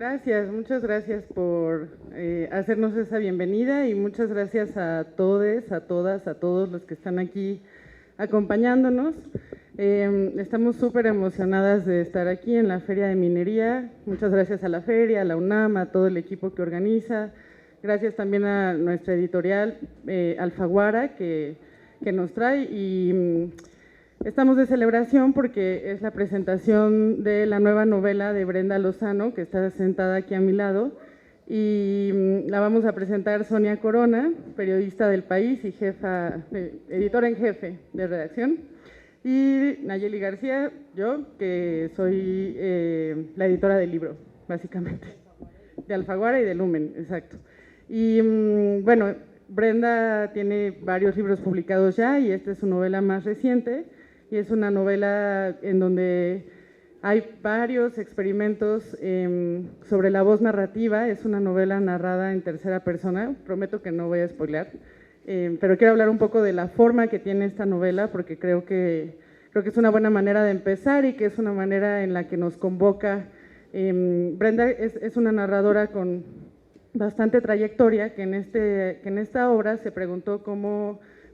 Gracias, muchas gracias por hacernos esa bienvenida y muchas gracias a todos, a todas, a todos los que están aquí acompañándonos. Estamos súper emocionadas de estar aquí en la Feria de Minería. Muchas gracias a la feria, a la UNAM, a todo el equipo que organiza. Gracias también a nuestra editorial Alfaguara que nos trae y estamos de celebración porque es la presentación de la nueva novela de Brenda Lozano, que está sentada aquí a mi lado, y la vamos a presentar Sonia Corona, periodista del País y editora en jefe de redacción, y Nayeli García, yo, que soy la editora del libro, básicamente, de Alfaguara y de Lumen, exacto. Y bueno, Brenda tiene varios libros publicados ya y esta es su novela más reciente, y es una novela en donde hay varios experimentos sobre la voz narrativa. Es una novela narrada en tercera persona, prometo que no voy a spoilear, pero quiero hablar un poco de la forma que tiene esta novela porque creo que es una buena manera de empezar y que es una manera en la que nos convoca. Brenda es una narradora con bastante trayectoria que en esta obra se preguntó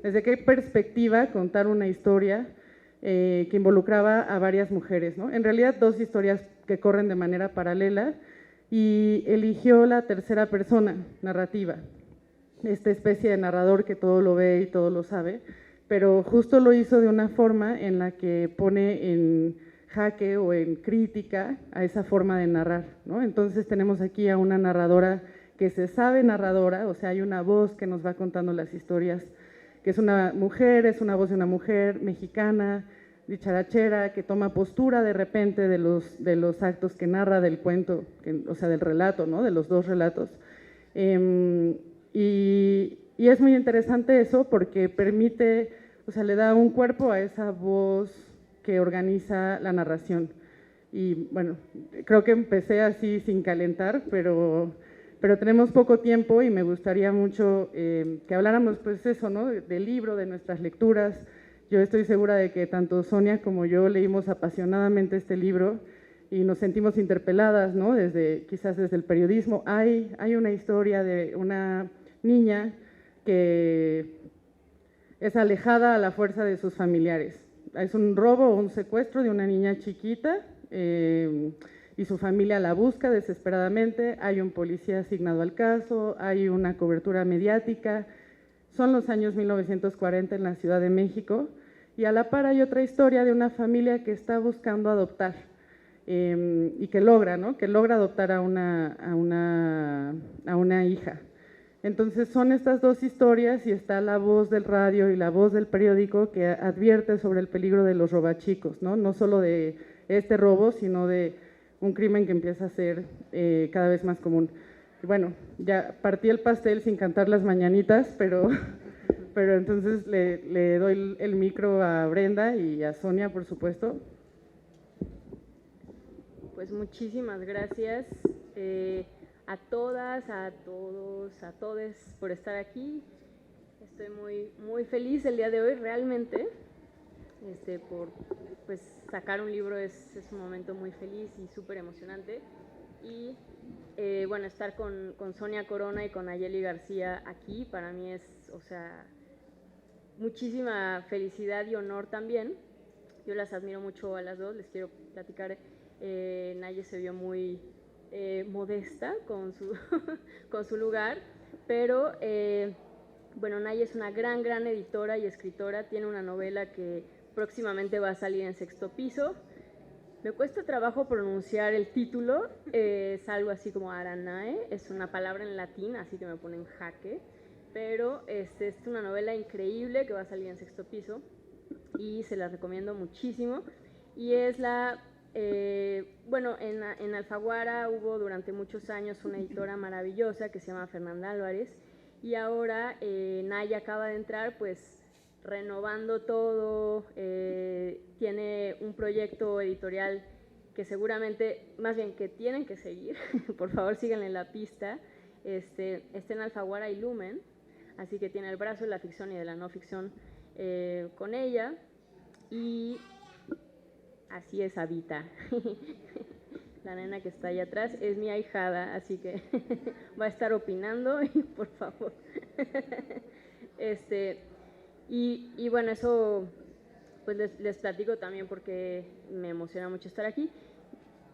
desde qué perspectiva contar una historia que involucraba a varias mujeres, ¿no? En realidad dos historias que corren de manera paralela, y eligió la tercera persona narrativa, esta especie de narrador que todo lo ve y todo lo sabe, pero justo lo hizo de una forma en la que pone en jaque o en crítica a esa forma de narrar, ¿no? Entonces tenemos aquí a una narradora que se sabe narradora, o sea, hay una voz que nos va contando las historias, que es una mujer, es una voz de una mujer mexicana, dicharachera, que toma postura de repente de los actos que narra del cuento, o sea, del relato, ¿no? De los dos relatos. Y es muy interesante eso porque permite, o sea, le da un cuerpo a esa voz que organiza la narración. Y bueno, creo que empecé así sin calentar, pero tenemos poco tiempo y me gustaría mucho que habláramos pues eso, ¿no? Del libro, de nuestras lecturas. Yo estoy segura de que tanto Sonia como yo leímos apasionadamente este libro y nos sentimos interpeladas, ¿no? Quizás desde el periodismo. Hay una historia de una niña que es alejada a la fuerza de sus familiares. Es un robo o un secuestro de una niña chiquita y su familia la busca desesperadamente. Hay un policía asignado al caso, hay una cobertura mediática. Son los años 1940 en la Ciudad de México y a la par hay otra historia de una familia que está buscando adoptar y que logra, ¿no? Que logra adoptar a una hija. Entonces son estas dos historias y está la voz del radio y la voz del periódico que advierte sobre el peligro de los robachicos, ¿no? No solo de este robo, sino de un crimen que empieza a ser cada vez más común. Y bueno, ya partí el pastel sin cantar las mañanitas, pero entonces le doy el micro a Brenda y a Sonia, por supuesto. Pues muchísimas gracias a todas, a todos, a todes por estar aquí. Estoy muy feliz el día de hoy, realmente, por pues sacar un libro es un momento muy feliz y súper emocionante. Y bueno, estar con Sonia Corona y con Nayeli García aquí, para mí es, o sea, muchísima felicidad y honor también. Yo las admiro mucho a las dos, les quiero platicar. Naye se vio muy modesta con su lugar, pero bueno, Naye es una gran editora y escritora, tiene una novela que próximamente va a salir en Sexto Piso. Me cuesta trabajo pronunciar el título, es algo así como Aranae, es una palabra en latín, así que me pone en jaque, pero es una novela increíble que va a salir en Sexto Piso y se la recomiendo muchísimo. Y es bueno, en Alfaguara hubo durante muchos años una editora maravillosa que se llama Fernanda Álvarez, y ahora Naya acaba de entrar, pues renovando todo, tiene un proyecto editorial que seguramente, más bien que tienen que seguir, por favor síganle la pista, está en Alfaguara y Lumen, así que tiene el brazo de la ficción y de la no ficción con ella, y así es, Habita. la nena que está ahí atrás, es mi ahijada, así que va a estar opinando y por favor. Y bueno, eso pues les platico también porque me emociona mucho estar aquí.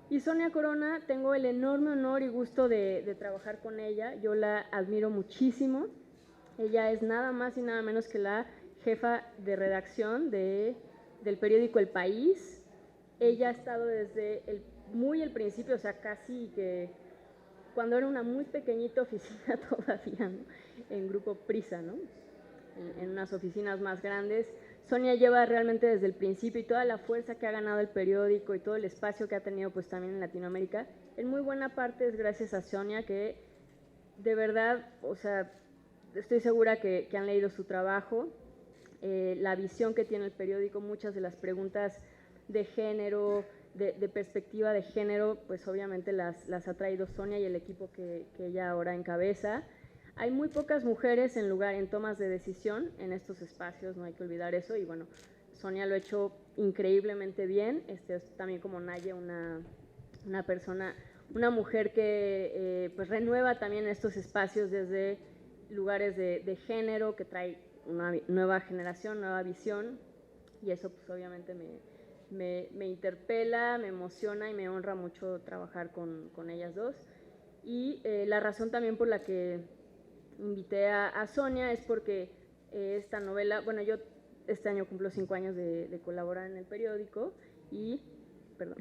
Y Sonia Corona, tengo el enorme honor y gusto de trabajar con ella. Yo la admiro muchísimo. Ella es nada más y nada menos que la jefa de redacción del periódico El País. Ella ha estado desde muy el principio, o sea, casi que cuando era una muy pequeñita oficina todavía, ¿no? En Grupo Prisa, ¿no? En unas oficinas más grandes. Sonia lleva realmente desde el principio y toda la fuerza que ha ganado el periódico y todo el espacio que ha tenido pues también en Latinoamérica, en muy buena parte es gracias a Sonia, que de verdad, o sea, estoy segura que han leído su trabajo, la visión que tiene el periódico, muchas de las preguntas de género, de perspectiva de género, pues obviamente las ha traído Sonia y el equipo que ella ahora encabeza. Hay muy pocas mujeres en tomas de decisión en estos espacios, no hay que olvidar eso, y bueno, Sonia lo ha hecho increíblemente bien. Es también como Naye, una persona, una mujer que pues renueva también estos espacios desde lugares de género, que trae una nueva generación, nueva visión, y eso pues obviamente me interpela, me emociona y me honra mucho trabajar con ellas dos. Y la razón también por la que invité a Sonia es porque esta novela, bueno, yo este año cumplo 5 años de colaborar en el periódico y, perdón,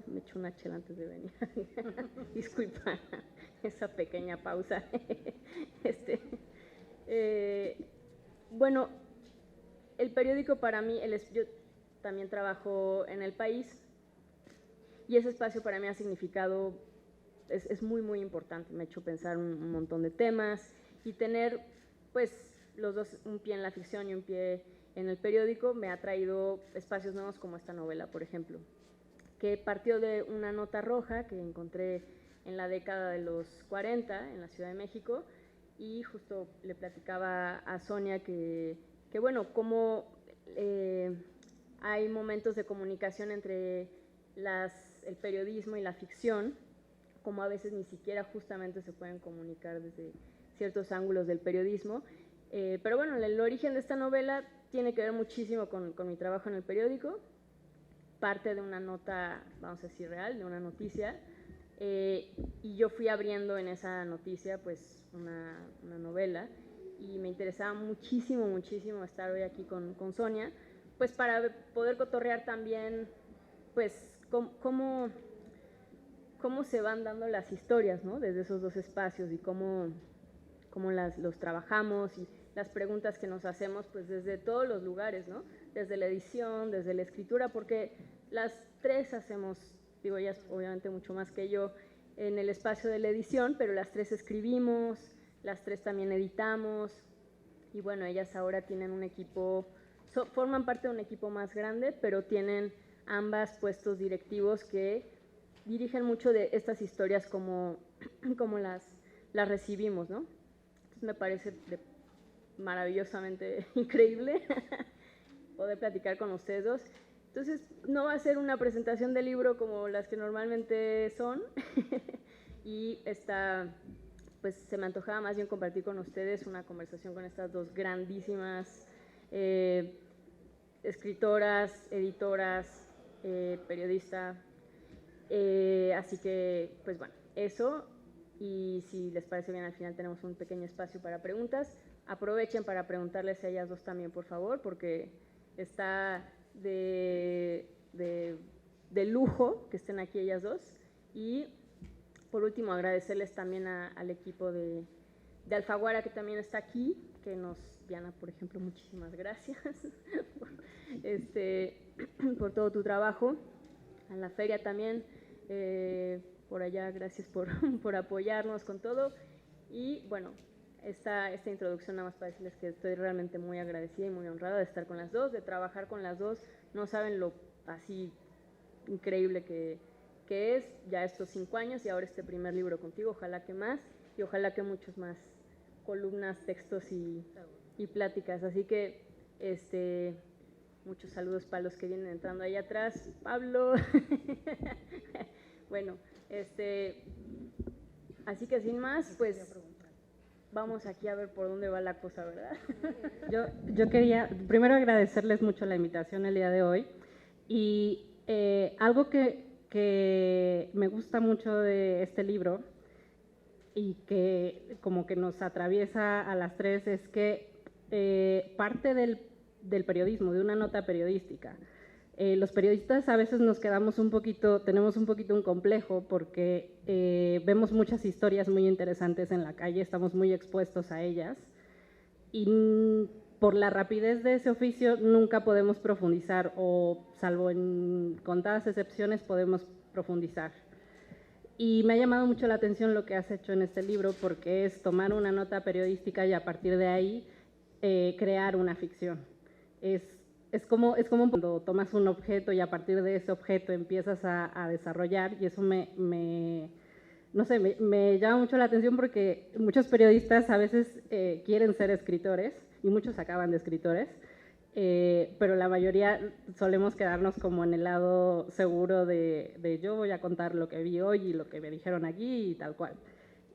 me eché una chela antes de venir, disculpa esa pequeña pausa. Bueno, el periódico para mí, yo también trabajo en El País y ese espacio para mí ha significado, es muy, muy importante, me ha hecho pensar un montón de temas y tener pues los dos, un pie en la ficción y un pie en el periódico, me ha traído espacios nuevos como esta novela, por ejemplo, que partió de una nota roja que encontré en la década de los 40 en la Ciudad de México, y justo le platicaba a Sonia que bueno, cómo hay momentos de comunicación entre el periodismo y la ficción, como a veces ni siquiera justamente se pueden comunicar desde ciertos ángulos del periodismo. Pero bueno, el origen de esta novela tiene que ver muchísimo con mi trabajo en el periódico, parte de una nota, vamos a decir real, de una noticia, y yo fui abriendo en esa noticia pues una novela, y me interesaba muchísimo, muchísimo estar hoy aquí con Sonia, pues para poder cotorrear también pues cómo se van dando las historias, ¿no? Desde esos dos espacios y cómo los trabajamos y las preguntas que nos hacemos pues desde todos los lugares, ¿no? Desde la edición, desde la escritura, porque las tres hacemos, digo, ellas obviamente mucho más que yo en el espacio de la edición, pero las tres escribimos, las tres también editamos, y bueno, ellas ahora tienen un equipo, forman parte de un equipo más grande, pero tienen ambas puestos directivos que dirigen mucho de estas historias como las recibimos, ¿no? Entonces me parece maravillosamente increíble poder platicar con ustedes dos. Entonces no va a ser una presentación de libro como las que normalmente son y pues se me antojaba más bien compartir con ustedes una conversación con estas dos grandísimas escritoras, editoras, periodista. Así que, pues bueno, eso, y si les parece bien, al final tenemos un pequeño espacio para preguntas. Aprovechen para preguntarles a ellas dos también, por favor, porque está de lujo que estén aquí ellas dos. Y por último, agradecerles también al equipo de Alfaguara, que también está aquí, que Diana, por ejemplo, muchísimas gracias por todo tu trabajo. A la feria también, por allá, gracias por apoyarnos con todo. Y bueno, esta introducción nada más para decirles que estoy realmente muy agradecida y muy honrada de estar con las dos, de trabajar con las dos. No saben lo así increíble que es ya estos 5 años y ahora este primer libro contigo, ojalá que más, y ojalá que muchos más columnas, textos y pláticas. Así que muchos saludos para los que vienen entrando ahí atrás. Pablo. Bueno, Así que sin más, pues vamos aquí a ver por dónde va la cosa, ¿verdad? Yo quería primero agradecerles mucho la invitación el día de hoy y algo que me gusta mucho de este libro y que como que nos atraviesa a las tres es que parte del periodismo, de una nota periodística. Los periodistas a veces nos quedamos tenemos un poquito un complejo porque vemos muchas historias muy interesantes en la calle, estamos muy expuestos a ellas y por la rapidez de ese oficio nunca podemos profundizar o salvo en contadas excepciones podemos profundizar. Y me ha llamado mucho la atención lo que has hecho en este libro porque es tomar una nota periodística y a partir de ahí crear una ficción. Es como cuando tomas un objeto y a partir de ese objeto empiezas a desarrollar y eso no sé, me llama mucho la atención porque muchos periodistas a veces quieren ser escritores y muchos acaban de escritores, pero la mayoría solemos quedarnos como en el lado seguro de yo voy a contar lo que vi hoy y lo que me dijeron aquí y tal cual.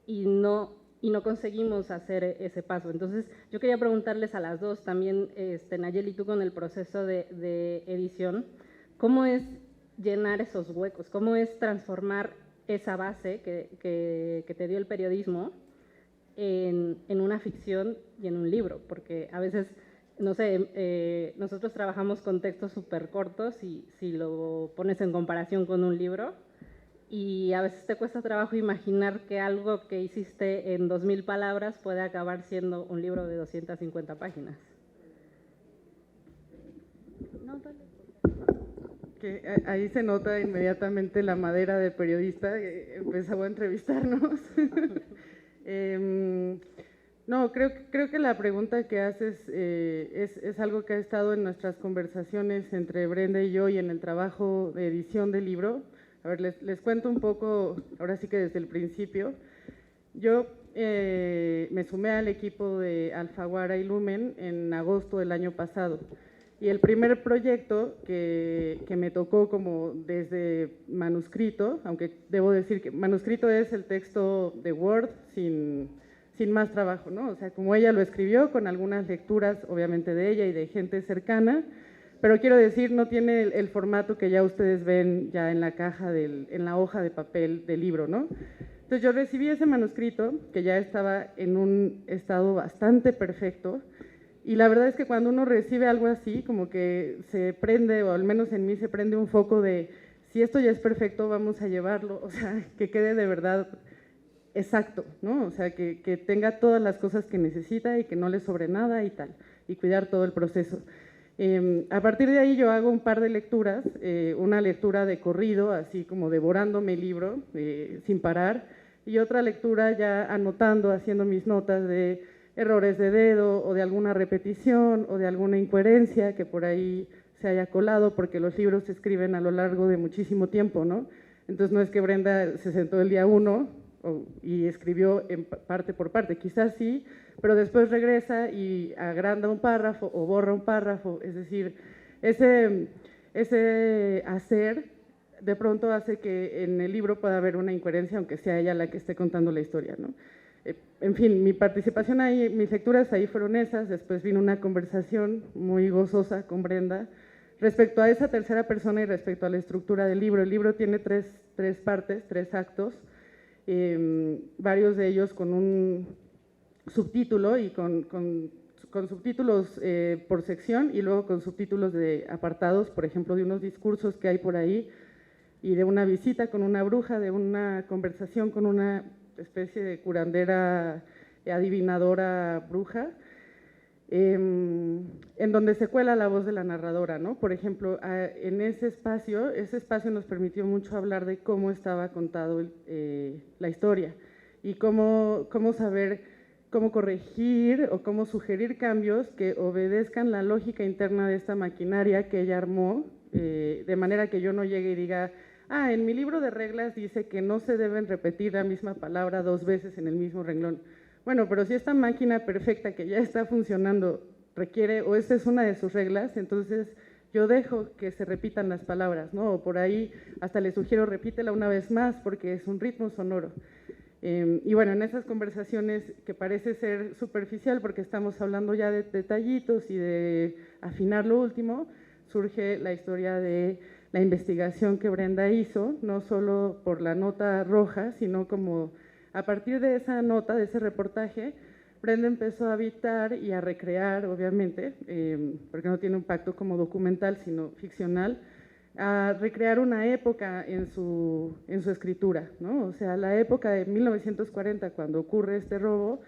Y no conseguimos hacer ese paso. Entonces, yo quería preguntarles a las dos también, Nayeli, tú con el proceso de edición, ¿cómo es llenar esos huecos? ¿Cómo es transformar esa base que te dio el periodismo en una ficción y en un libro? Porque a veces, no sé, nosotros trabajamos con textos súper cortos y si lo pones en comparación con un libro, y a veces te cuesta trabajo imaginar que algo que hiciste en 2000 palabras puede acabar siendo un libro de 250 páginas. No, dale. Que ahí se nota inmediatamente la madera del periodista que empezó a entrevistarnos. No, creo que la pregunta que haces es algo que ha estado en nuestras conversaciones entre Brenda y yo y en el trabajo de edición del libro. A ver, les cuento un poco, ahora sí que desde el principio. Yo me sumé al equipo de Alfaguara y Lumen en agosto del año pasado. Y el primer proyecto que me tocó como desde manuscrito, aunque debo decir que manuscrito es el texto de Word sin más trabajo, ¿no? O sea, como ella lo escribió, con algunas lecturas obviamente de ella y de gente cercana, pero quiero decir, no tiene el formato que ya ustedes ven ya en la caja, en la hoja de papel del libro, ¿no? Entonces yo recibí ese manuscrito, que ya estaba en un estado bastante perfecto, y la verdad es que cuando uno recibe algo así, como que se prende, o al menos en mí se prende un foco de, si esto ya es perfecto, vamos a llevarlo, o sea, que quede de verdad exacto, ¿no? O sea, que tenga todas las cosas que necesita y que no le sobre nada y tal, y cuidar todo el proceso. A partir de ahí yo hago un par de lecturas, una lectura de corrido, así como devorándome el libro sin parar, y otra lectura ya anotando, haciendo mis notas de errores de dedo o de alguna repetición o de alguna incoherencia que por ahí se haya colado, porque los libros se escriben a lo largo de muchísimo tiempo, ¿no? Entonces no es que Brenda se sentó el día 1 y escribió en parte por parte, quizás sí, pero después regresa y agranda un párrafo o borra un párrafo, es decir, ese hacer de pronto hace que en el libro pueda haber una incoherencia, aunque sea ella la que esté contando la historia, ¿no? En fin, mi participación ahí, mis lecturas ahí fueron esas, después vino una conversación muy gozosa con Brenda respecto a esa tercera persona y respecto a la estructura del libro. El libro tiene tres partes, 3 actos, varios de ellos con un subtítulo y con subtítulos por sección y luego con subtítulos de apartados, por ejemplo, de unos discursos que hay por ahí y de una visita con una bruja, de una conversación con una especie de curandera, adivinadora bruja, en donde se cuela la voz de la narradora, ¿no? Por ejemplo, en ese espacio nos permitió mucho hablar de cómo estaba contado la historia y cómo saber cómo corregir o cómo sugerir cambios que obedezcan la lógica interna de esta maquinaria que ella armó, de manera que yo no llegue y diga, en mi libro de reglas dice que no se deben repetir la misma palabra 2 veces en el mismo renglón. Bueno, pero si esta máquina perfecta que ya está funcionando requiere, o esta es una de sus reglas, entonces yo dejo que se repitan las palabras, ¿no? O por ahí hasta le sugiero repítela una vez más porque es un ritmo sonoro. Y bueno, en esas conversaciones que parece ser superficial porque estamos hablando ya de detallitos y de afinar lo último, surge la historia de la investigación que Brenda hizo, no solo por la nota roja, sino como a partir de esa nota, de ese reportaje, Brenda empezó a habitar y a recrear, obviamente, porque no tiene un pacto como documental, sino ficcional, a recrear una época en su escritura, ¿no? O sea, la época de 1940, cuando ocurre este robo,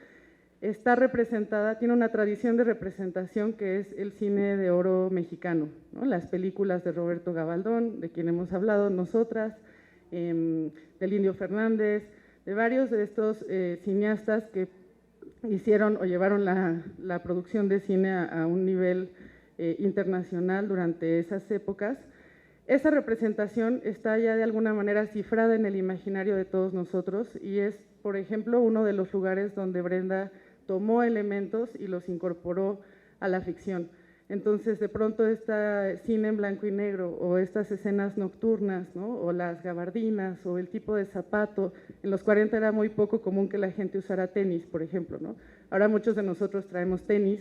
está representada, tiene una tradición de representación que es el cine de oro mexicano, ¿no? Las películas de Roberto Gabaldón, de quien hemos hablado nosotras, del Indio Fernández, de varios de estos cineastas que hicieron o llevaron la producción de cine a un nivel internacional durante esas épocas. Esa representación está ya de alguna manera cifrada en el imaginario de todos nosotros y es, por ejemplo, uno de los lugares donde Brenda tomó elementos y los incorporó a la ficción. Entonces, de pronto, este cine en blanco y negro o estas escenas nocturnas, ¿no? O las gabardinas o el tipo de zapato. En los 40 era muy poco común que la gente usara tenis, por ejemplo, ¿no? Ahora muchos de nosotros traemos tenis,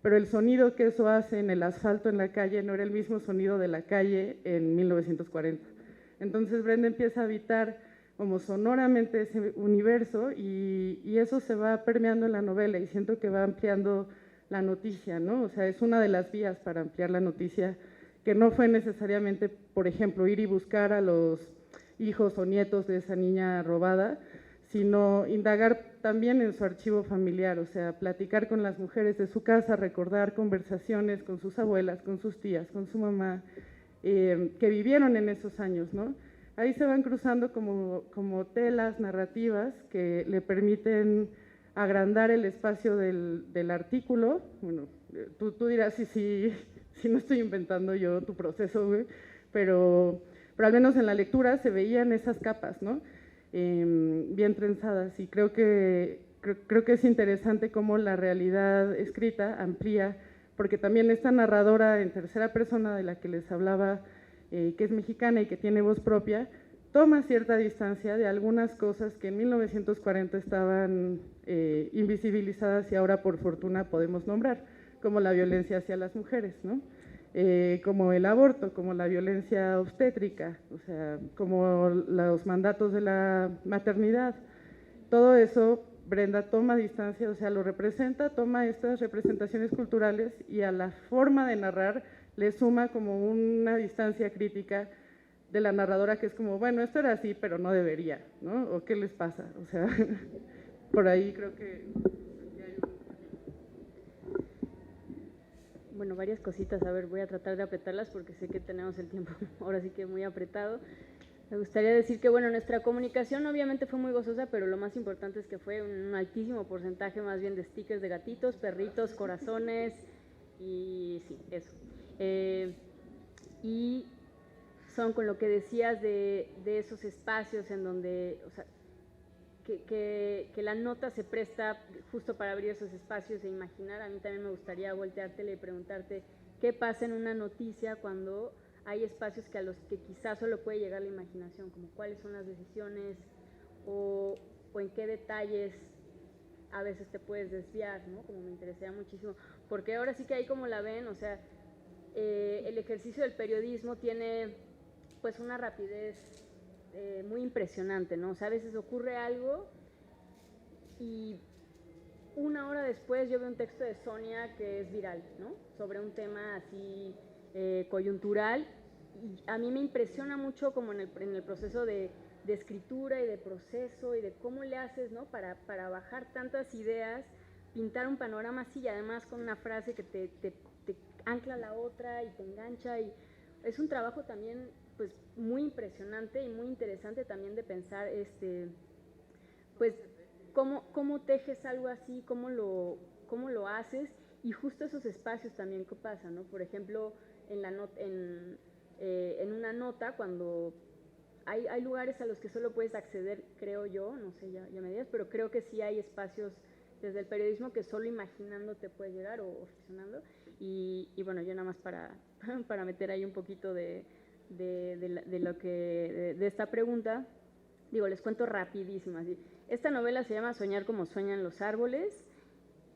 pero el sonido que eso hace en el asfalto en la calle no era el mismo sonido de la calle en 1940. Entonces Brenda empieza a habitar como sonoramente ese universo y eso se va permeando en la novela y siento que va ampliando la noticia, ¿no? O sea, es una de las vías para ampliar la noticia, que no fue necesariamente, por ejemplo, ir y buscar a los hijos o nietos de esa niña robada, sino indagar también en su archivo familiar, o sea, platicar con las mujeres de su casa, recordar conversaciones con sus abuelas, con sus tías, con su mamá, que vivieron en esos años, ¿no? Ahí se van cruzando como telas narrativas que le permiten agrandar el espacio del artículo. Bueno, tú dirás si no estoy inventando yo tu proceso, güey, pero al menos en la lectura se veían esas capas, ¿no? Bien trenzadas, y creo que es interesante cómo la realidad escrita amplía, porque también esta narradora en tercera persona de la que les hablaba, que es mexicana y que tiene voz propia, toma cierta distancia de algunas cosas que en 1940 estaban invisibilizadas y ahora por fortuna podemos nombrar, como la violencia hacia las mujeres, ¿no? Como el aborto, como la violencia obstétrica, o sea, como los mandatos de la maternidad. Todo eso Brenda toma distancia, o sea, lo representa, toma estas representaciones culturales y a la forma de narrar le suma como una distancia crítica de la narradora que es como, bueno, esto era así, pero no debería, ¿no? ¿O qué les pasa? O sea, por ahí creo que... Bueno, varias cositas, a ver, voy a tratar de apretarlas porque sé que tenemos el tiempo ahora sí que muy apretado. Me gustaría decir que, bueno, nuestra comunicación obviamente fue muy gozosa, pero lo más importante es que fue un altísimo porcentaje más bien de stickers de gatitos, perritos, corazones y sí, eso. Y son con lo que decías de esos espacios en donde, o sea, que la nota se presta justo para abrir esos espacios e imaginar. A mí también me gustaría volteártele y preguntarte qué pasa en una noticia cuando hay espacios que a los que quizás solo puede llegar la imaginación, como cuáles son las decisiones o en qué detalles a veces te puedes desviar, ¿no? Como me interesaría muchísimo, porque ahora sí que ahí como la ven, o sea, el ejercicio del periodismo tiene pues una rapidez muy impresionante, ¿no? O sea, a veces ocurre algo y una hora después yo veo un texto de Sonia que es viral, ¿no? Sobre un tema así coyuntural, y a mí me impresiona mucho como en el proceso de escritura y de proceso y de cómo le haces, ¿no? Para bajar tantas ideas, pintar un panorama así y además con una frase que te ancla la otra y te engancha, y es un trabajo también pues muy impresionante y muy interesante también de pensar pues cómo tejes algo así, cómo lo haces, y justo esos espacios también que pasan, ¿no? Por ejemplo, en una nota, cuando hay lugares a los que solo puedes acceder, creo yo, no sé, ya me digas, pero creo que sí hay espacios desde el periodismo que solo imaginando te puedes llegar o ficcionando, Y bueno, yo nada más para meter ahí un poquito de esta pregunta, digo, les cuento rapidísimo así. Esta novela se llama Soñar como sueñan los árboles,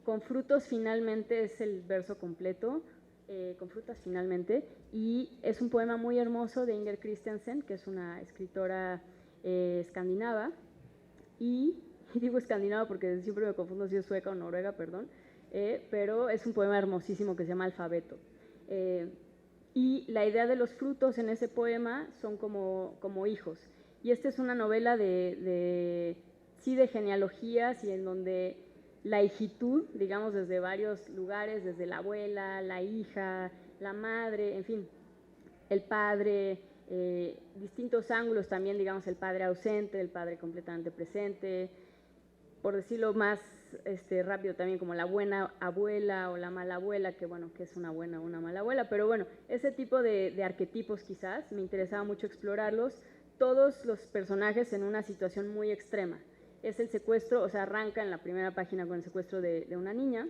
con frutos finalmente es el verso completo, con frutas finalmente, y es un poema muy hermoso de Inger Christensen, que es una escritora escandinava, y digo escandinava porque siempre me confundo si es sueca o noruega, perdón, pero es un poema hermosísimo que se llama Alfabeto. Y la idea de los frutos en ese poema son como hijos. Y esta es una novela sí, de genealogías y en donde la hijitud, digamos, desde varios lugares, desde la abuela, la hija, la madre, en fin, el padre, distintos ángulos también, digamos, el padre ausente, el padre completamente presente, por decirlo más rápido también, como la buena abuela o la mala abuela, que bueno, que es una buena o una mala abuela, pero bueno, ese tipo de arquetipos quizás, me interesaba mucho explorarlos, todos los personajes en una situación muy extrema. Es el secuestro, o sea, arranca en la primera página con el secuestro de una niña,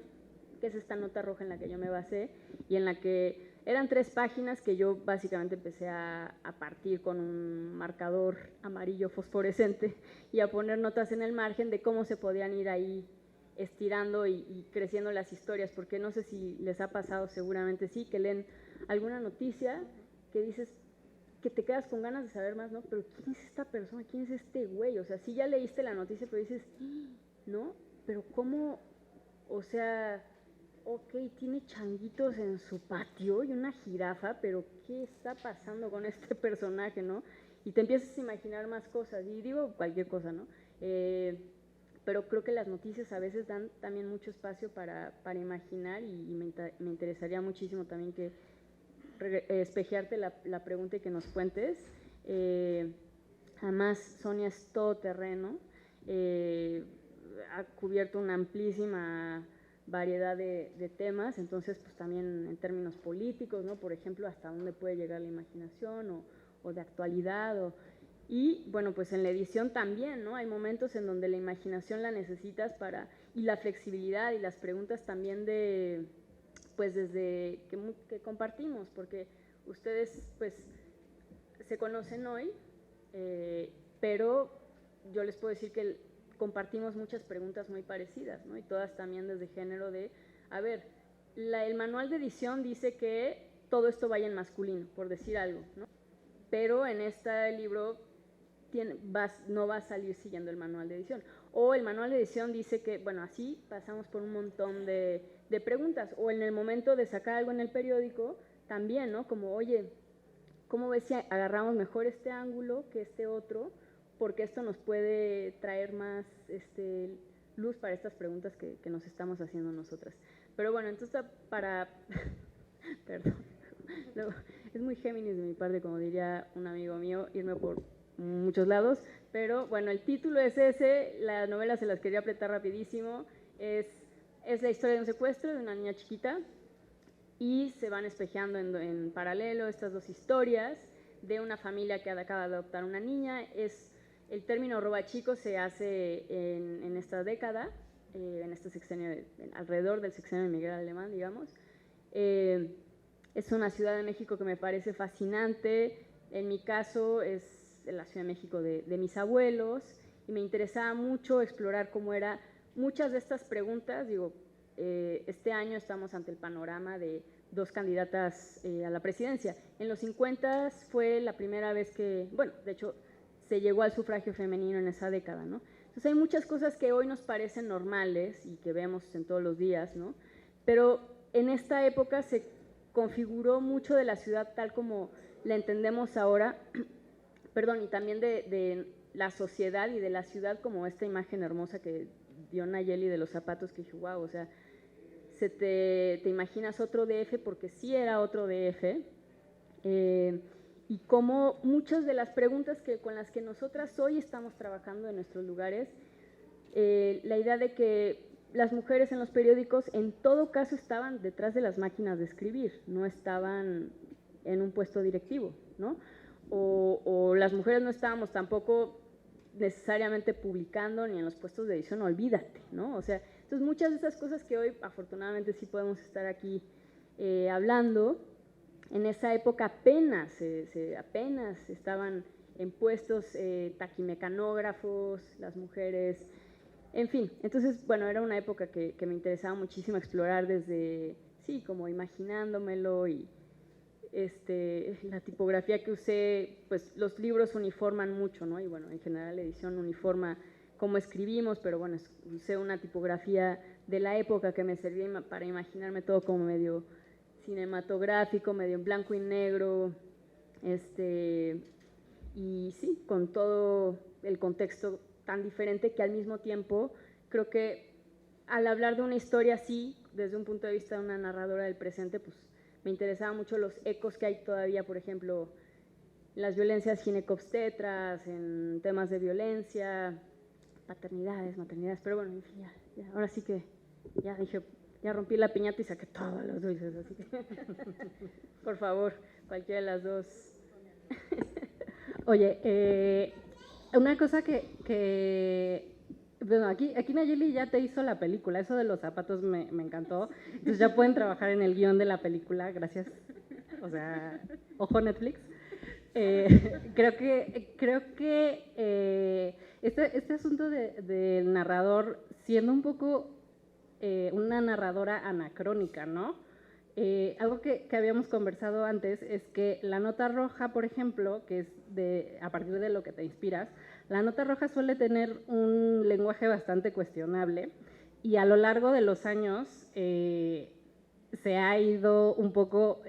que es esta nota roja en la que yo me basé, y en la que eran 3 páginas que yo básicamente empecé a partir con un marcador amarillo fosforescente y a poner notas en el margen de cómo se podían ir ahí estirando y creciendo las historias, porque no sé si les ha pasado, seguramente sí, que leen alguna noticia que dices, que te quedas con ganas de saber más, ¿no? Pero ¿quién es esta persona? ¿Quién es este güey? O sea, sí ya leíste la noticia, pero dices, ¿no? Pero ¿cómo? O sea, ok, tiene changuitos en su patio y una jirafa, pero ¿qué está pasando con este personaje, no? Y te empiezas a imaginar más cosas, y digo cualquier cosa, ¿no? Pero creo que las noticias a veces dan también mucho espacio para imaginar y me interesaría muchísimo también que espejearte la pregunta y que nos cuentes. Además, Sonia es todoterreno, ha cubierto una amplísima variedad de temas, entonces pues también en términos políticos, ¿no? Por ejemplo, hasta dónde puede llegar la imaginación o de actualidad, y bueno, pues en la edición también, ¿no? Hay momentos en donde la imaginación la necesitas y la flexibilidad y las preguntas también pues desde que compartimos, porque ustedes pues se conocen hoy, pero yo les puedo decir que compartimos muchas preguntas muy parecidas, ¿no? Y todas también desde género a ver, el manual de edición dice que todo esto vaya en masculino, por decir algo, ¿no? Pero en este libro no va a salir siguiendo el manual de edición. O el manual de edición dice que, bueno, así pasamos por un montón de preguntas. O en el momento de sacar algo en el periódico, también, ¿no? Como, oye, ¿cómo ves si agarramos mejor este ángulo que este otro? Porque esto nos puede traer más luz para estas preguntas que nos estamos haciendo nosotras. Pero bueno, entonces perdón, es muy Géminis de mi parte, como diría un amigo mío, irme por muchos lados, pero bueno, el título es ese, la novela se las quería apretar rapidísimo, es la historia de un secuestro de una niña chiquita y se van espejeando en paralelo estas dos historias de una familia que acaba de adoptar una niña. El término robachico se hace en esta década, en este sexenio, alrededor del sexenio de Miguel Alemán, digamos. Es una Ciudad de México que me parece fascinante, en mi caso es la Ciudad de México de mis abuelos, y me interesaba mucho explorar cómo era muchas de estas preguntas. Digo, este año estamos ante el panorama de 2 candidatas a la presidencia. En los 50 fue la primera vez que, bueno, de hecho, se llegó al sufragio femenino en esa década, ¿no? Entonces hay muchas cosas que hoy nos parecen normales y que vemos en todos los días, ¿no? Pero en esta época se configuró mucho de la ciudad tal como la entendemos ahora, perdón, y también de la sociedad y de la ciudad como esta imagen hermosa que dio Nayeli de los zapatos, que dije, wow, o sea, te imaginas otro DF porque sí era otro DF, y como muchas de las preguntas con las que nosotras hoy estamos trabajando en nuestros lugares, la idea de que las mujeres en los periódicos en todo caso estaban detrás de las máquinas de escribir, no estaban en un puesto directivo, ¿no? O las mujeres no estábamos tampoco necesariamente publicando ni en los puestos de edición, olvídate, ¿no? O sea, entonces muchas de esas cosas que hoy afortunadamente sí podemos estar aquí hablando. En esa época apenas estaban en puestos taquimecanógrafos, las mujeres, en fin. Entonces, bueno, era una época que me interesaba muchísimo explorar desde, sí, como imaginándomelo y la tipografía que usé, pues los libros uniforman mucho, ¿no? Y bueno, en general la edición uniforma cómo escribimos, pero bueno, usé una tipografía de la época que me servía para imaginarme todo como medio cinematográfico, medio en blanco y negro, y sí, con todo el contexto tan diferente que al mismo tiempo creo que al hablar de una historia así, desde un punto de vista de una narradora del presente, pues me interesaban mucho los ecos que hay todavía, por ejemplo, las violencias ginecobstetras, en temas de violencia, paternidades, maternidades, pero bueno, en fin, ya, ahora sí que ya dije, ya rompí la piñata y saqué todos los dulces, así que por favor, cualquiera de las dos. Oye, una cosa bueno, aquí Nayeli ya te hizo la película, eso de los zapatos me encantó, entonces ya pueden trabajar en el guión de la película, gracias, o sea, ojo Netflix. Creo que este asunto del narrador, siendo un poco una narradora anacrónica, ¿no? Algo que habíamos conversado antes es que la nota roja, por ejemplo, que es a partir de lo que te inspiras, la nota roja suele tener un lenguaje bastante cuestionable y a lo largo de los años se ha ido un poco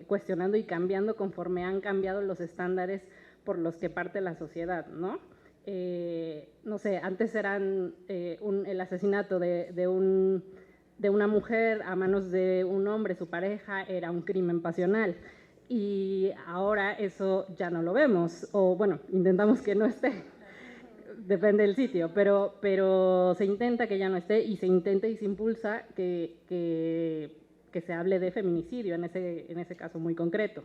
cuestionando y cambiando conforme han cambiado los estándares por los que parte la sociedad, ¿no? No sé, antes eran el asesinato de una mujer a manos de un hombre, su pareja, era un crimen pasional. Y ahora eso ya no lo vemos, o bueno, intentamos que no esté, depende del sitio, pero se intenta que ya no esté y se intenta y se impulsa que se hable de feminicidio en ese caso muy concreto.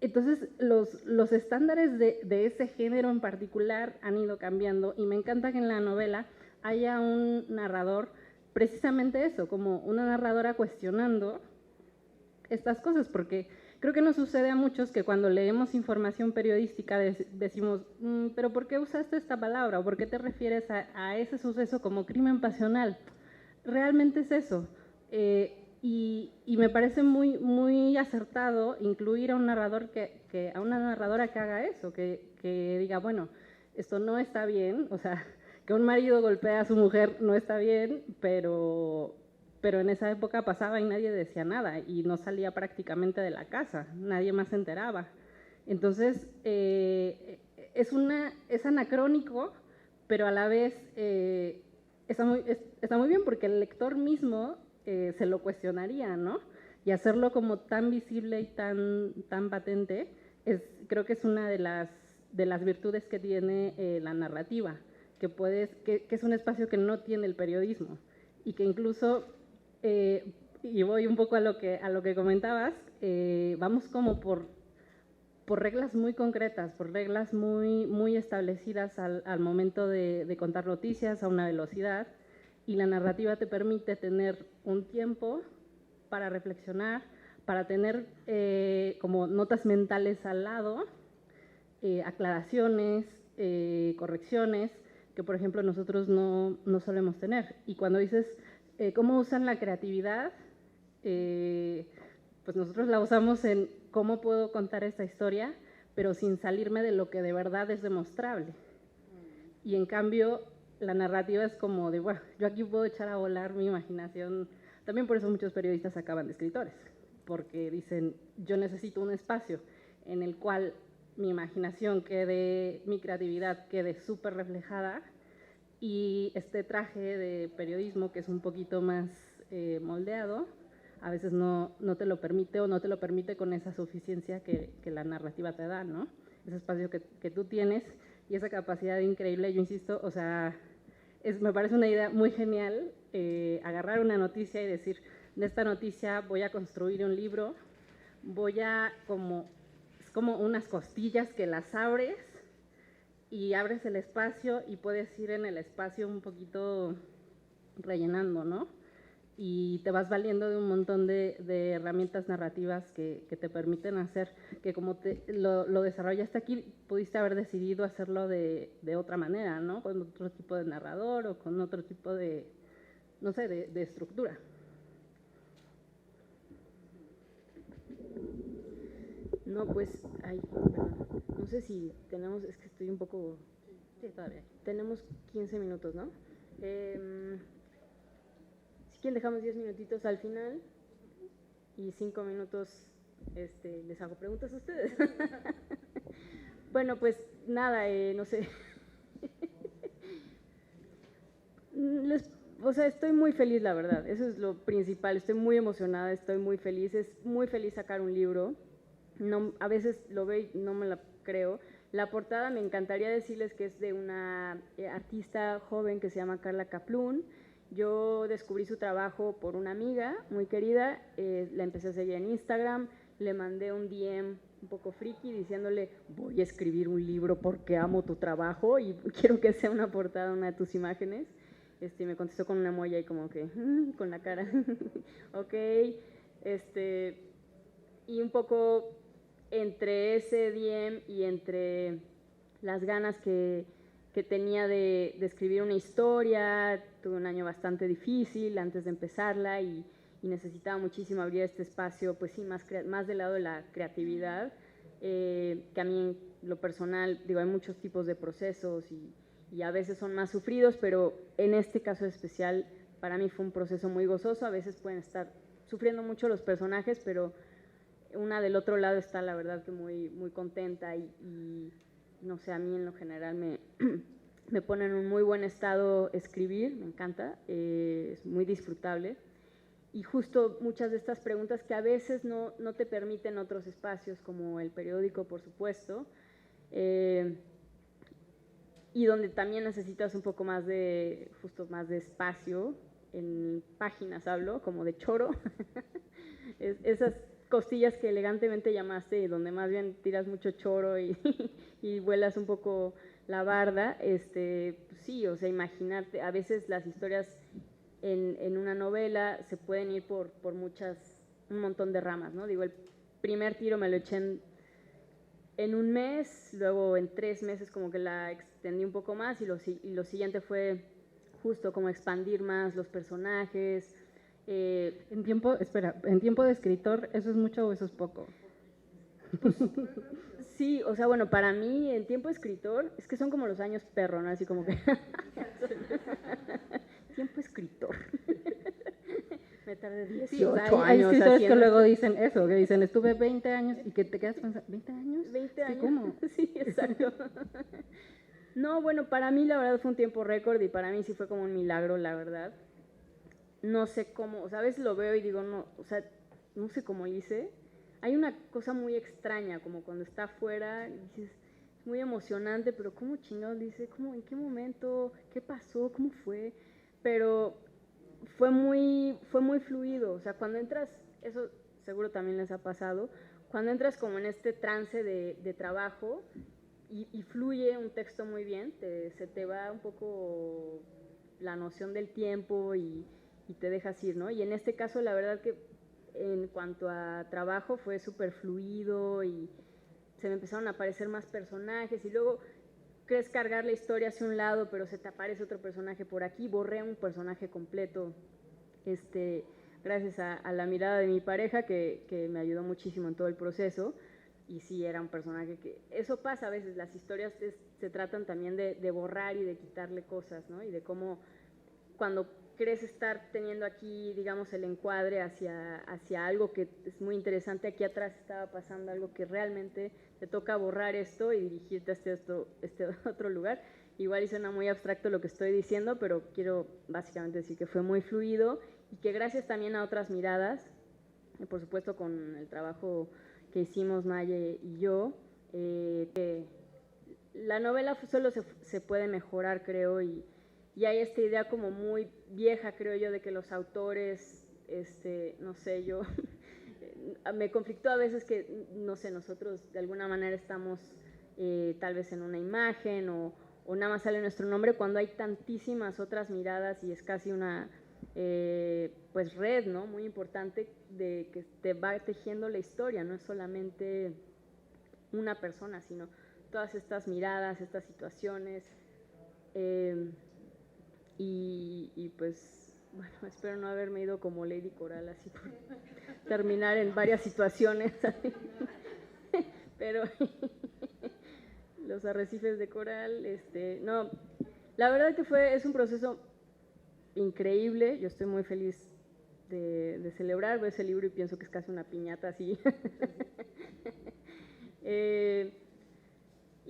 Entonces, los estándares de ese género en particular han ido cambiando y me encanta que en la novela haya un narrador, precisamente eso, como una narradora cuestionando estas cosas, porque creo que nos sucede a muchos que cuando leemos información periodística decimos, pero ¿por qué usaste esta palabra? ¿O por qué te refieres a ese suceso como crimen pasional? Realmente es eso. Y me parece muy, muy acertado incluir a un narrador a una narradora que haga eso, que diga, bueno, esto no está bien, o sea, que un marido golpee a su mujer no está bien, pero en esa época pasaba y nadie decía nada y no salía prácticamente de la casa, nadie más se enteraba. Entonces, es anacrónico, pero a la vez está muy bien porque el lector mismo se lo cuestionaría, ¿no? Y hacerlo como tan visible y tan patente, creo que es una de las virtudes que tiene la narrativa, que es un espacio que no tiene el periodismo y que incluso, y voy un poco a lo que comentabas, vamos como por reglas muy concretas, por reglas muy, muy establecidas al momento de contar noticias a una velocidad, y la narrativa te permite tener un tiempo para reflexionar, para tener como notas mentales al lado, aclaraciones, correcciones, que por ejemplo nosotros no solemos tener. Y cuando dices, ¿cómo usan la creatividad? Pues nosotros la usamos en cómo puedo contar esta historia, pero sin salirme de lo que de verdad es demostrable. Y en cambio, la narrativa es como de, bueno, yo aquí puedo echar a volar mi imaginación. También por eso muchos periodistas acaban de escritores, porque dicen, yo necesito un espacio en el cual mi imaginación mi creatividad quede súper reflejada, y este traje de periodismo que es un poquito más moldeado, a veces no te lo permite, o no te lo permite con esa suficiencia que la narrativa te da, ¿no? Ese espacio que tú tienes y esa capacidad increíble. Yo insisto, o sea, me parece una idea muy genial agarrar una noticia y decir, de esta noticia voy a construir un libro, es como unas costillas que las abres y abres el espacio y puedes ir en el espacio un poquito rellenando, ¿no? y te vas valiendo de un montón de herramientas narrativas que te permiten hacer, que como lo desarrollaste aquí, pudiste haber decidido hacerlo de otra manera, ¿no? Con otro tipo de narrador o con otro tipo de, no sé, de estructura. No, pues, ay, perdón. No sé si tenemos, es que estoy un poco... Sí, todavía. Tenemos 15 minutos, ¿no? Si quieren dejamos 10 minutitos al final y 5 minutos les hago preguntas a ustedes. Bueno, pues nada, no sé. O sea, estoy muy feliz, la verdad, eso es lo principal, estoy muy emocionada, estoy muy feliz, es muy feliz sacar un libro, no, a veces lo veo y no me la creo. La portada me encantaría decirles que es de una artista joven que se llama Carla Kaplun. Yo descubrí su trabajo por una amiga muy querida, la empecé a seguir en Instagram, le mandé un DM un poco friki diciéndole voy a escribir un libro porque amo tu trabajo y quiero que sea una portada, una de tus imágenes. Me contestó con una emoji y como que, con la cara, ok, y un poco entre ese DM y entre las ganas que tenía de escribir una historia, tuve un año bastante difícil antes de empezarla y necesitaba muchísimo abrir este espacio, pues sí, más del lado de la creatividad, que a mí en lo personal, digo, hay muchos tipos de procesos y a veces son más sufridos, pero en este caso especial para mí fue un proceso muy gozoso, a veces pueden estar sufriendo mucho los personajes, pero una del otro lado está la verdad que muy, muy contenta y no sé, a mí en lo general me pone en un muy buen estado escribir, me encanta, es muy disfrutable. Y justo muchas de estas preguntas que a veces no te permiten otros espacios, como el periódico, por supuesto, y donde también necesitas un poco más de, justo más de espacio, en páginas hablo, como de choro, esas costillas que elegantemente llamaste y donde más bien tiras mucho choro y vuelas un poco la barda, pues sí, o sea, imaginarte, a veces las historias en una novela se pueden ir por un montón de ramas, ¿no? Digo, el primer tiro me lo eché en un mes, luego en 3 meses como que la extendí un poco más y lo siguiente fue justo como expandir más los personajes. En tiempo de escritor, ¿eso es mucho o eso es poco? Pues, sí, o sea, bueno, para mí en tiempo de escritor es que son como los años perro, ¿no? Así como que tiempo escritor. Me tardé 18 sí, o sea, años. Hay escritores que luego dicen eso, que dicen, estuve 20 años y que te quedas pensando, ¿20 años? 20 años. ¿Cómo? Sí, exacto. No, bueno, para mí la verdad fue un tiempo récord y para mí sí fue como un milagro, la verdad. No sé cómo, o sea, a veces lo veo y digo, no, o sea, no sé cómo hice. Hay una cosa muy extraña, como cuando está afuera, y dices, es muy emocionante, pero ¿cómo chingados dice? ¿Cómo, en qué momento? ¿Qué pasó? ¿Cómo fue? Pero fue muy fluido, o sea, cuando entras, eso seguro también les ha pasado, cuando entras como en este trance de trabajo y fluye un texto muy bien, se te va un poco la noción del tiempo y te dejas ir, ¿no? Y en este caso, la verdad que en cuanto a trabajo fue súper fluido y se me empezaron a aparecer más personajes y luego crees cargar la historia hacia un lado, pero se te aparece otro personaje por aquí, borré un personaje completo, gracias a la mirada de mi pareja que me ayudó muchísimo en todo el proceso. Y sí, era un personaje que... Eso pasa a veces, las historias se tratan también de borrar y de quitarle cosas, ¿no? Y de cómo cuando crees estar teniendo aquí, digamos, el encuadre hacia algo que es muy interesante, aquí atrás estaba pasando algo que realmente te toca borrar esto y dirigirte a este otro lugar. Igual y suena muy abstracto lo que estoy diciendo, pero quiero básicamente decir que fue muy fluido y que gracias también a otras miradas, por supuesto con el trabajo que hicimos Maye y yo, la novela solo se puede mejorar, creo, y hay esta idea como muy vieja, creo yo, de que los autores, no sé, yo, me conflictó a veces que, no sé, nosotros de alguna manera estamos tal vez en una imagen o nada más sale nuestro nombre cuando hay tantísimas otras miradas y es casi una pues red, ¿no? Muy importante de que te va tejiendo la historia, no es solamente una persona, sino todas estas miradas, estas situaciones, y pues, bueno, espero no haberme ido como Lady Coral, así por terminar en varias situaciones, pero los arrecifes de coral, no, la verdad que es un proceso increíble, yo estoy muy feliz de celebrar, veo ese libro y pienso que es casi una piñata así.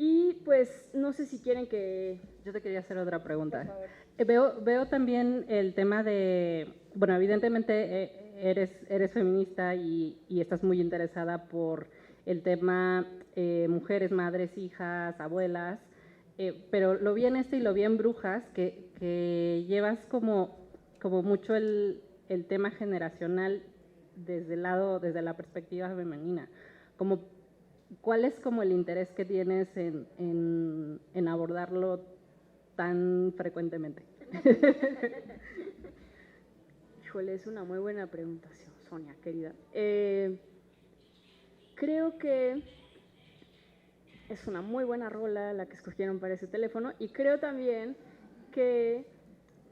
Y pues no sé si quieren que… Yo te quería hacer otra pregunta. Por favor. Veo también el tema de, bueno, evidentemente eres feminista y estás muy interesada por el tema mujeres, madres, hijas, abuelas, pero lo vi en y lo vi en Brujas, que llevas como mucho el tema generacional desde la perspectiva femenina. ¿Cuál es como el interés que tienes en abordarlo tan frecuentemente? Híjole, es una muy buena pregunta, Sonia, querida. Creo que es una muy buena rola la que escogieron para ese teléfono y creo también que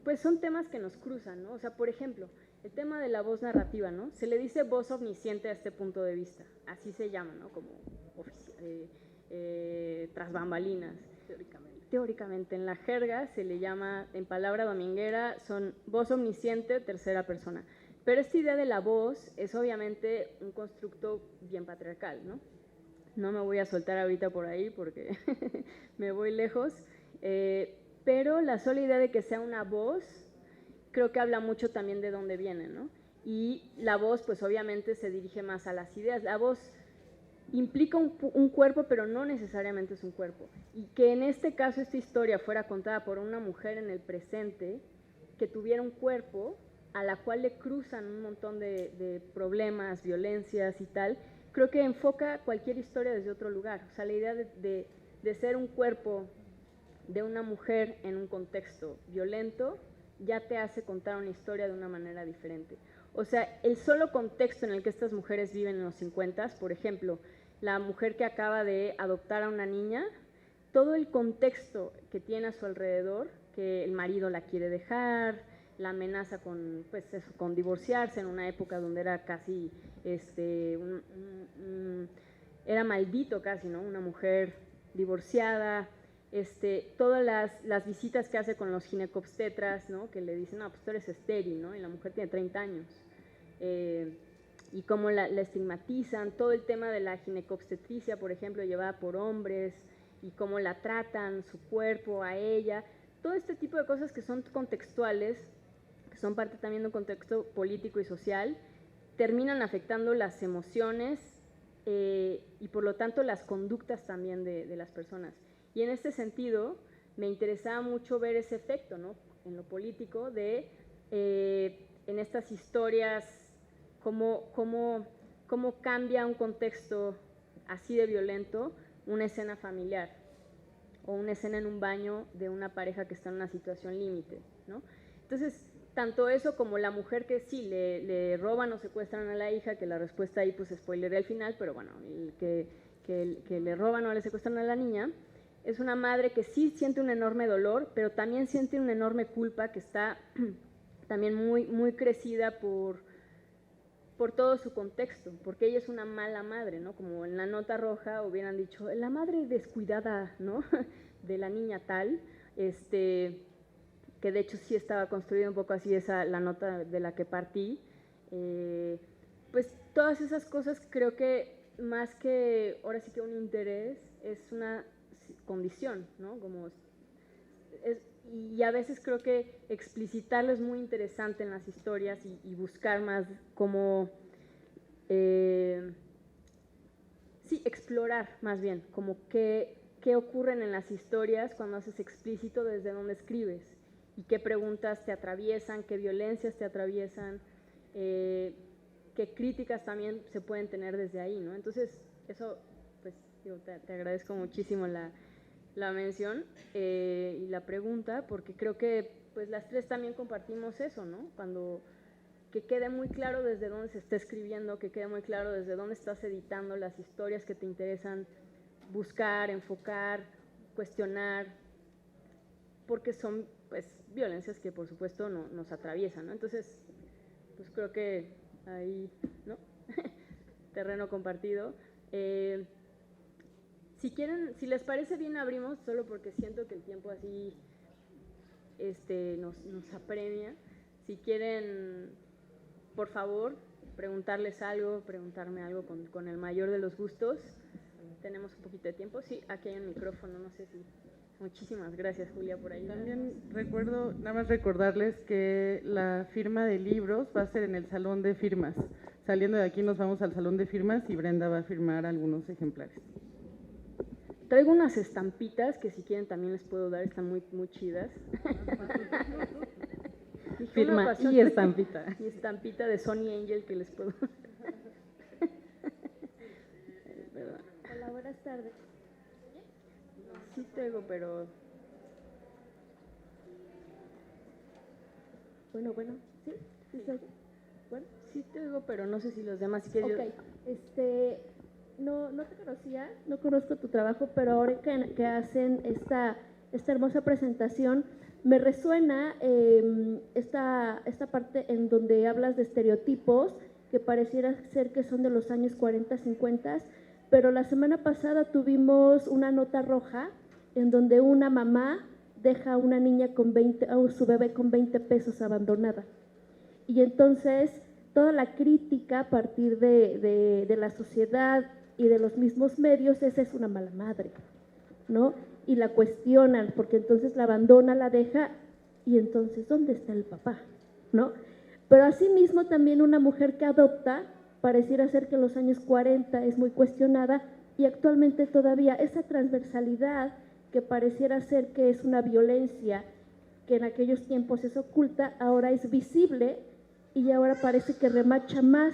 pues son temas que nos cruzan, ¿no? O sea, por ejemplo, el tema de la voz narrativa, ¿no? Se le dice voz omnisciente a este punto de vista, así se llama, ¿no? Como tras bambalinas. Teóricamente, en la jerga se le llama, en palabra dominguera, son voz omnisciente, tercera persona. Pero esta idea de la voz es obviamente un constructo bien patriarcal, ¿no? No me voy a soltar ahorita por ahí porque me voy lejos, pero la sola idea de que sea una voz, creo que habla mucho también de dónde viene, ¿no? Y la voz, pues obviamente se dirige más a las ideas. La voz implica un cuerpo, pero no necesariamente es un cuerpo. Y que en este caso esta historia fuera contada por una mujer en el presente, que tuviera un cuerpo a la cual le cruzan un montón de problemas, violencias y tal, creo que enfoca cualquier historia desde otro lugar. O sea, la idea de ser un cuerpo de una mujer en un contexto violento ya te hace contar una historia de una manera diferente. O sea, el solo contexto en el que estas mujeres viven en los 50, por ejemplo, la mujer que acaba de adoptar a una niña, todo el contexto que tiene a su alrededor, que el marido la quiere dejar, la amenaza con, pues eso, con divorciarse en una época donde era casi, era maldito casi, ¿no? Una mujer divorciada, todas las visitas que hace con los ginecobstetras, ¿no? Que le dicen, no, pues tú eres estéril, ¿no? Y la mujer tiene 30 años. Y cómo la estigmatizan, todo el tema de la ginecobstetricia, por ejemplo, llevada por hombres, y cómo la tratan, su cuerpo, a ella, todo este tipo de cosas que son contextuales, que son parte también de un contexto político y social, terminan afectando las emociones y por lo tanto las conductas también de las personas. Y en este sentido me interesaba mucho ver ese efecto, ¿no? En lo político en estas historias, cómo cambia un contexto así de violento una escena familiar o una escena en un baño de una pareja que está en una situación límite, ¿no? Entonces, tanto eso como la mujer que sí le roban o secuestran a la hija, que la respuesta ahí pues spoileré al final, pero bueno, que le roban o le secuestran a la niña, es una madre que sí siente un enorme dolor, pero también siente una enorme culpa que está también muy crecida por todo su contexto, porque ella es una mala madre, ¿no? Como en la nota roja hubieran dicho, la madre descuidada, ¿no? De la niña tal, que de hecho sí estaba construida un poco así la nota de la que partí, pues todas esas cosas creo que más que ahora sí que un interés es una condición, ¿no? Y a veces creo que explicitarlo es muy interesante en las historias y buscar más cómo, sí, explorar más bien, como qué ocurren en las historias cuando haces explícito desde dónde escribes y qué preguntas te atraviesan, qué violencias te atraviesan, qué críticas también se pueden tener desde ahí, ¿no? Entonces, eso, pues, digo, te agradezco muchísimo la mención y la pregunta, porque creo que pues las tres también compartimos eso, ¿no? Cuando que quede muy claro desde dónde se está escribiendo, que quede muy claro desde dónde estás editando las historias que te interesan buscar, enfocar, cuestionar, porque son pues violencias que por supuesto nos atraviesan, ¿no? Entonces, pues creo que ahí, ¿no? Terreno compartido. Si quieren, si les parece bien, abrimos, solo porque siento que el tiempo así nos apremia. Si quieren, por favor, preguntarles algo, preguntarme algo con el mayor de los gustos. Tenemos un poquito de tiempo. Sí, aquí hay un micrófono, no sé si... Muchísimas gracias, Julia, por ahí. También recuerdo, nada más recordarles que la firma de libros va a ser en el salón de firmas. Saliendo de aquí nos vamos al salón de firmas y Brenda va a firmar algunos ejemplares. Traigo unas estampitas que si quieren también les puedo dar, están muy, muy chidas. Firma y estampita. Y estampita de Sony Angel que les puedo dar. Hola, buenas tardes. Sí traigo, pero... Bueno, ¿sí? ¿Sí se oye? Bueno, sí traigo, pero no sé si los demás si quieren... Ok, no te conocía, no conozco tu trabajo, pero ahora que hacen esta hermosa presentación, me resuena esta parte en donde hablas de estereotipos que pareciera ser que son de los años 40, 50, pero la semana pasada tuvimos una nota roja en donde una mamá deja a una niña a su bebé con 20 pesos abandonada. Y entonces toda la crítica a partir de la sociedad y de los mismos medios es una mala madre, ¿no? Y la cuestionan, porque entonces la abandona, la deja, y entonces, ¿dónde está el papá? ¿No? Pero asimismo también una mujer que adopta, pareciera ser que en los años 40 es muy cuestionada, y actualmente todavía esa transversalidad que pareciera ser que es una violencia que en aquellos tiempos es oculta, ahora es visible y ahora parece que remacha más,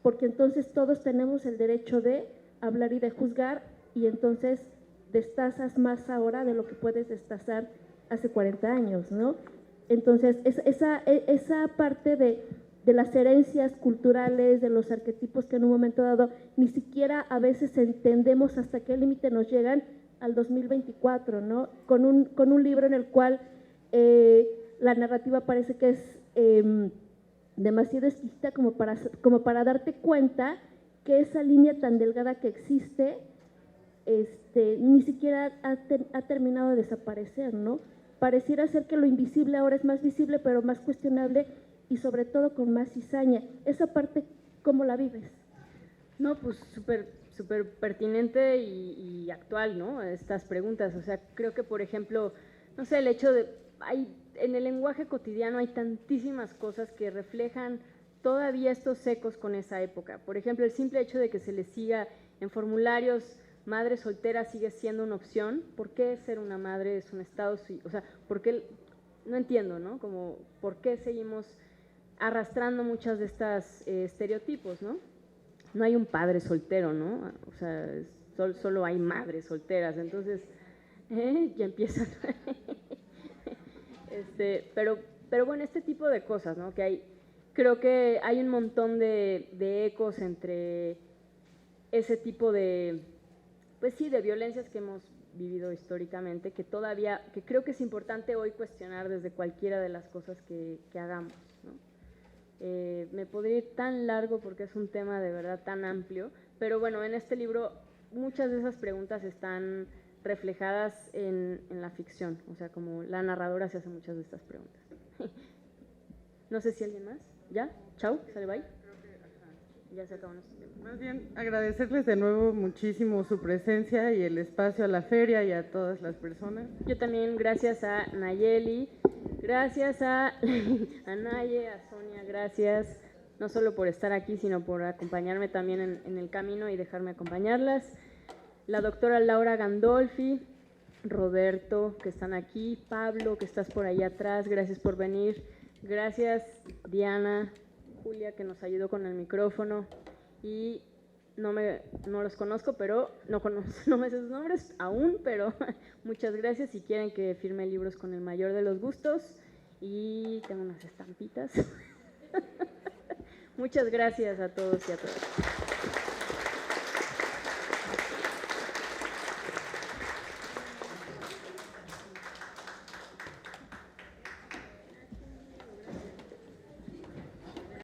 porque entonces todos tenemos el derecho de hablar y de juzgar, y entonces destazas más ahora de lo que puedes destazar hace 40 años, ¿no? Entonces, esa parte de las herencias culturales, de los arquetipos que en un momento dado ni siquiera a veces entendemos hasta qué límite nos llegan al 2024, ¿no? Con un libro en el cual la narrativa parece que es demasiado exquisita como para darte cuenta que esa línea tan delgada que existe ni siquiera ha terminado de desaparecer, ¿no? Pareciera ser que lo invisible ahora es más visible, pero más cuestionable y sobre todo con más cizaña. Esa parte, ¿cómo la vives? No, pues súper pertinente y actual, ¿no? Estas preguntas. O sea, creo que, por ejemplo, no sé, el hecho de... en el lenguaje cotidiano hay tantísimas cosas que reflejan todavía estos ecos con esa época. Por ejemplo, el simple hecho de que se les siga en formularios madre soltera sigue siendo una opción. ¿Por qué ser una madre es un estado? O sea, ¿por qué? No entiendo, ¿no? Como, ¿por qué seguimos arrastrando muchas de estas estereotipos, ¿no? No hay un padre soltero, ¿no? O sea, solo hay madres solteras. Entonces, ya empiezan. Pero bueno, este tipo de cosas, ¿no? Creo que hay un montón de ecos entre ese tipo de, pues sí, de violencias que hemos vivido históricamente, que creo que es importante hoy cuestionar desde cualquiera de las cosas que hagamos, ¿no? Me podría ir tan largo porque es un tema de verdad tan amplio, pero bueno, en este libro muchas de esas preguntas están reflejadas en la ficción, o sea, como la narradora se hace muchas de estas preguntas. No sé si alguien más. ¿Ya? ¿Chao? ¿Sale bye? Ya se acabó nuestro tiempo. Más bien, agradecerles de nuevo muchísimo su presencia y el espacio a la feria y a todas las personas. Yo también, gracias a Nayeli, gracias a Naye, a Sonia, gracias, no solo por estar aquí, sino por acompañarme también en el camino y dejarme acompañarlas. La doctora Laura Gandolfi, Roberto, que están aquí, Pablo, que estás por ahí atrás, gracias por venir. Gracias, Diana, Julia, que nos ayudó con el micrófono, y no los conozco, pero no me sé sus nombres aún, pero muchas gracias. Si quieren que firme libros con el mayor de los gustos, y tengo unas estampitas. Muchas gracias a todos y a todas.